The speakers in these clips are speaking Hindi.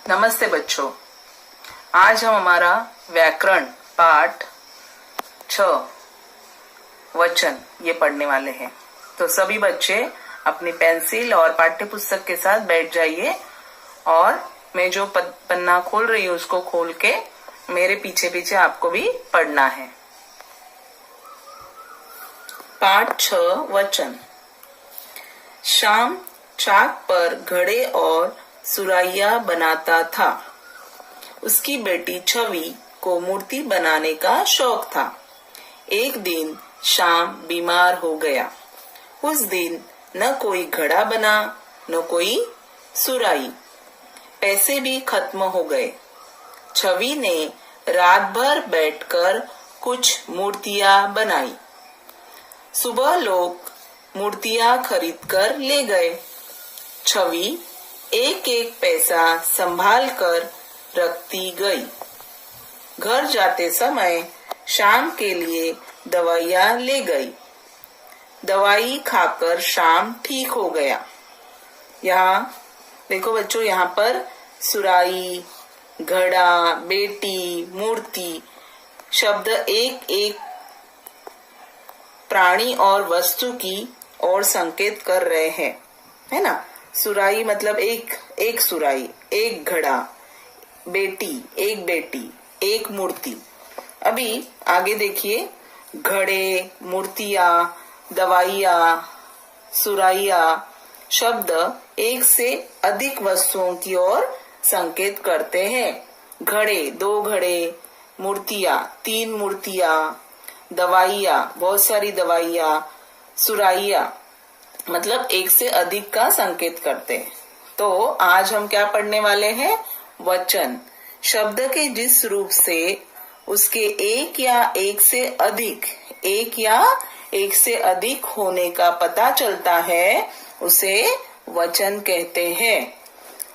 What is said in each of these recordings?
नमस्ते बच्चों। आज हम हमारा व्याकरण पाठ 6 वचन ये पढ़ने वाले हैं। तो सभी बच्चे अपनी पेंसिल और पाठ्य पुस्तक के साथ बैठ जाइए और मैं जो पन्ना खोल रही हूँ उसको खोल के मेरे पीछे पीछे आपको भी पढ़ना है। पाठ 6 वचन। श्याम चाक पर घड़े और सुराइया बनाता था। उसकी बेटी छवि को मूर्ति बनाने का शौक था। एक दिन श्याम बीमार हो गया। उस दिन न कोई घड़ा बना न कोई सुराई। पैसे भी खत्म हो गए। छवि ने रात भर बैठकर कुछ मूर्तियां बनाई। सुबह लोग मूर्तियां खरीदकर ले गए। छवि एक एक पैसा संभाल कर रखती गई। घर जाते समय श्याम के लिए दवाइयां ले गई। दवाई खाकर श्याम ठीक हो गया। यहाँ देखो बच्चों, यहाँ पर सुराई, घड़ा, बेटी, मूर्ति शब्द एक एक प्राणी और वस्तु की ओर संकेत कर रहे हैं, है ना। सुराई मतलब एक सुराई, एक घड़ा, बेटी, एक मूर्ति। अभी आगे देखिए, घड़े, मूर्तियां, दवाइयां, सुराइया शब्द एक से अधिक वस्तुओं की ओर संकेत करते हैं। घड़े 2 घड़े, मूर्तियां 3 मूर्तियां, दवाइयां बहुत सारी दवाइयां, सुराइया मतलब एक से अधिक का संकेत करते हैं। तो आज हम क्या पढ़ने वाले हैं? वचन। शब्द के जिस रूप से उसके एक या एक से अधिक होने का पता चलता है उसे वचन कहते हैं।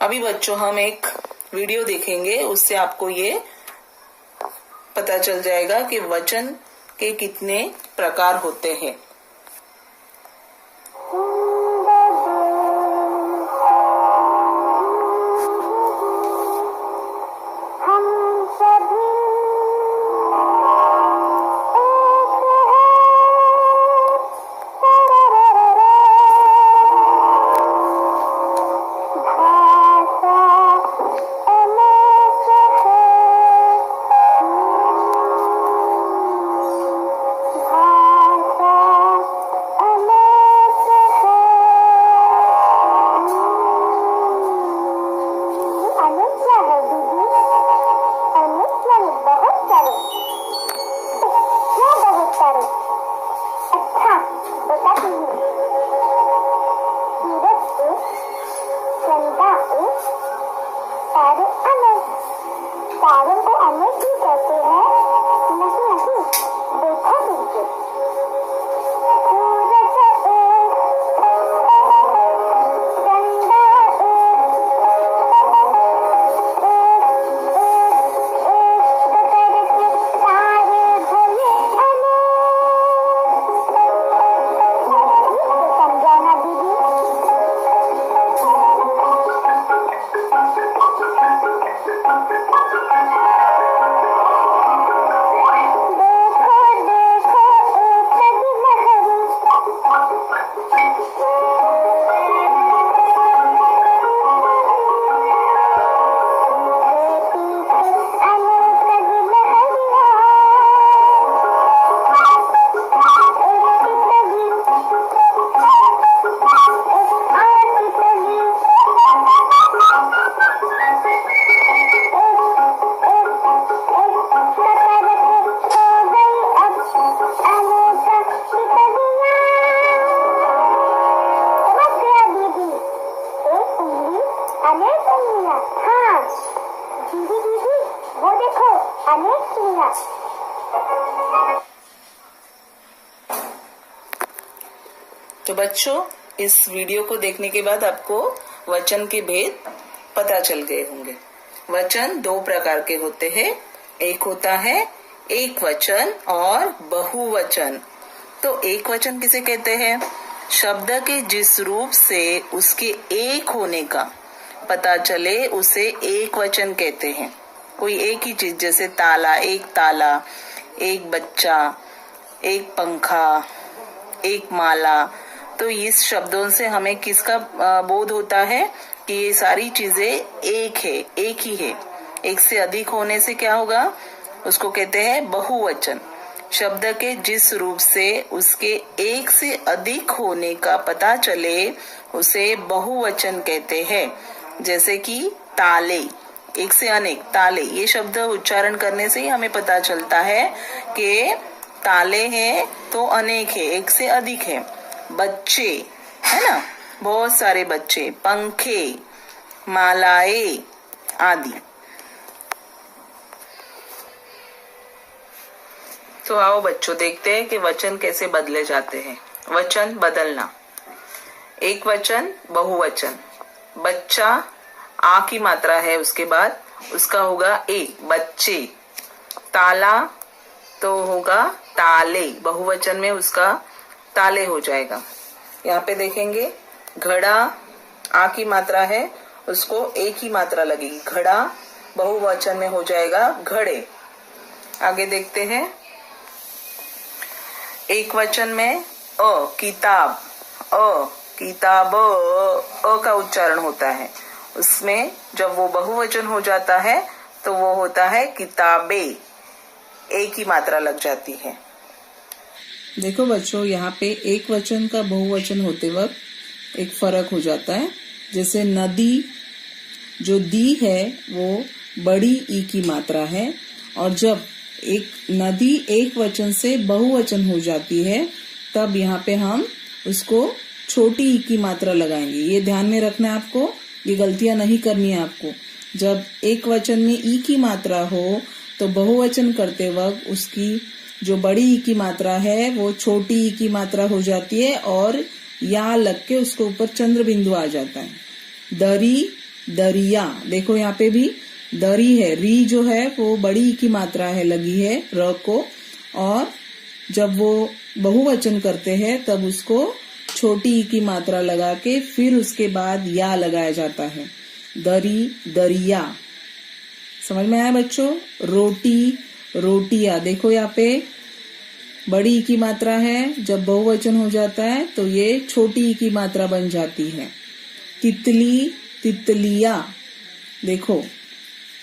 अभी बच्चों हम एक वीडियो देखेंगे, उससे आपको ये पता चल जाएगा कि वचन के कितने प्रकार होते हैं। तो बच्चों, इस वीडियो को देखने के बाद आपको वचन के भेद पता चल गए होंगे। वचन 2 प्रकार के होते हैं। एक होता है एक वचन और बहुवचन। तो एक वचन किसे कहते हैं? शब्द के जिस रूप से उसके एक होने का पता चले उसे एक वचन कहते हैं। कोई एक ही चीज, जैसे ताला, एक बच्चा, एक पंखा, एक माला, तो इस शब्दों से हमें किसका बोध होता है कि ये सारी चीजें एक है, एक ही है। एक से अधिक होने से क्या होगा, उसको कहते हैं बहुवचन। शब्द के जिस रूप से उसके एक से अधिक होने का पता चले उसे बहुवचन कहते हैं। जैसे कि ताले, एक से अनेक, ताले, ये शब्द उच्चारण करने से ही हमें पता चलता है कि ताले हैं तो अनेक है, एक से अधिक है। बच्चे, है ना, बहुत सारे बच्चे, पंखे, मालाएं आदि। तो आओ बच्चों देखते हैं कि वचन कैसे बदले जाते हैं। वचन बदलना। एक वचन, बहुवचन। बच्चा आ की मात्रा है, उसके बाद उसका होगा ए, बच्चे। ताला तो होगा ताले, बहुवचन में उसका ताले हो जाएगा। यहाँ पे देखेंगे घड़ा आ की मात्रा है, उसको एक ही मात्रा लगेगी, घड़ा, बहुवचन में हो जाएगा घड़े। आगे देखते हैं, एक वचन में किताब, किताब अ का उच्चारण होता है। उसमें जब वो बहुवचन हो जाता है तो वो होता है किताबें, एक ही मात्रा लग जाती है। देखो बच्चों, यहाँ पे एक वचन का बहुवचन होते वक्त एक फर्क हो जाता है। जैसे नदी, जो दी है वो बड़ी ई की मात्रा है, और जब एक नदी एक वचन से बहुवचन हो जाती है तब यहाँ पे हम उसको छोटी ई की मात्रा लगाएंगे। ये ध्यान में रखना है आपको, ये गलतियां नहीं करनी है आपको। जब एक वचन में ई की मात्रा हो तो बहुवचन करते वक्त उसकी जो बड़ी ई की मात्रा है वो छोटी ई की मात्रा हो जाती है और या लग के उसके ऊपर चंद्र बिंदु आ जाता है। दरी, दरिया, देखो यहाँ पे भी दरी है, री जो है वो बड़ी ई की मात्रा है लगी है र को, और जब वो बहुवचन करते हैं तब उसको छोटी ई की मात्रा लगा के फिर उसके बाद या लगाया जाता है। दरी, दरिया। समझ में आया बच्चों? रोटी, रोटियां, देखो यहाँ पे बड़ी ई की मात्रा है, जब बहुवचन हो जाता है तो ये छोटी ई की मात्रा बन जाती है। तितली, तितलिया, देखो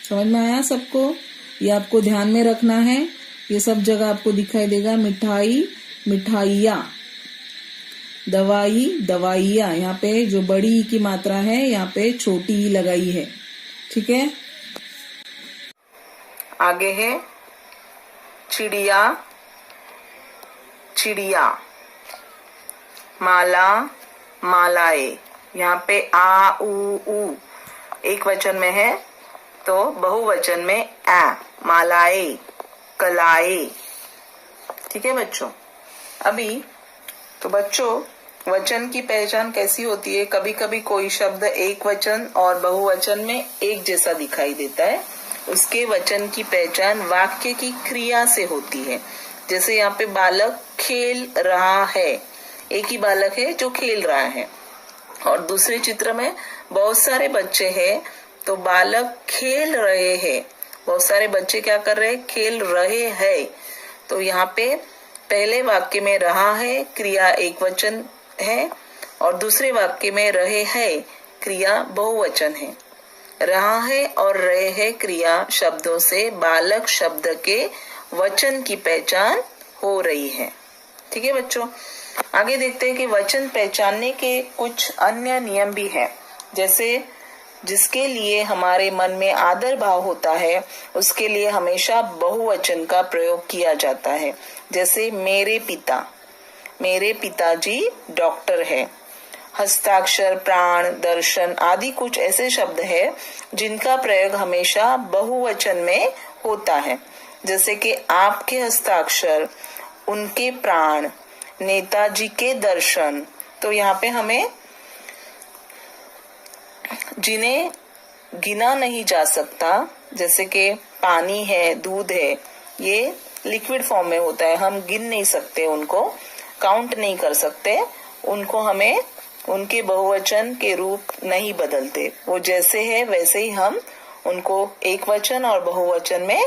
समझ में आया सबको? ये आपको ध्यान में रखना है, ये सब जगह आपको दिखाई देगा। मिठाई, मिठाइया। दवाई, दवाइया, यहाँ पे जो बड़ी ई की मात्रा है यहाँ पे छोटी ई लगाई है, ठीक है। आगे है चिड़िया, चिड़िया। माला, मालाएं। यहाँ पे आ, उ एक वचन में है तो बहुवचन में आ, मालाएं, कलाएं। ठीक है बच्चों। अभी तो बच्चों वचन की पहचान कैसी होती है? कभी कभी कोई शब्द एक वचन और बहुवचन में एक जैसा दिखाई देता है, उसके वचन की पहचान वाक्य की क्रिया से होती है। जैसे यहाँ पे बालक खेल रहा है, एक ही बालक है जो खेल रहा है, और दूसरे चित्र में बहुत सारे बच्चे हैं तो बालक खेल रहे हैं। बहुत सारे बच्चे क्या कर रहे हैं? खेल रहे हैं। तो यहाँ पे पहले वाक्य में रहा है क्रिया एक वचन है और दूसरे वाक्य में रहे है क्रिया बहुवचन है। रहा है और रहे है क्रिया शब्दों से बालक शब्द के वचन की पहचान हो रही है। ठीक है बच्चों। आगे देखते हैं कि वचन पहचानने के कुछ अन्य नियम भी हैं। जैसे जिसके लिए हमारे मन में आदर भाव होता है उसके लिए हमेशा बहुवचन का प्रयोग किया जाता है। जैसे मेरे पिता, मेरे पिताजी डॉक्टर है। हस्ताक्षर, प्राण, दर्शन आदि कुछ ऐसे शब्द है जिनका प्रयोग हमेशा बहुवचन में होता है। जैसे कि आपके हस्ताक्षर, उनके प्राण, नेताजी के दर्शन। तो यहाँ पे हमें जिन्हें गिना नहीं जा सकता, जैसे कि पानी है, दूध है, ये लिक्विड फॉर्म में होता है, हम गिन नहीं सकते, उनको काउंट नहीं कर सकते, उनको हमें उनके बहुवचन के रूप नहीं बदलते, वो जैसे है वैसे ही हम उनको एक वचन और बहुवचन में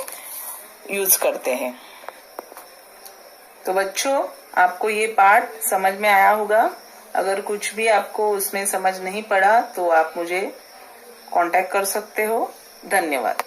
यूज करते हैं। तो बच्चों, आपको ये पाठ समझ में आया होगा। अगर कुछ भी आपको उसमें समझ नहीं पड़ा तो आप मुझे कांटेक्ट कर सकते हो। धन्यवाद।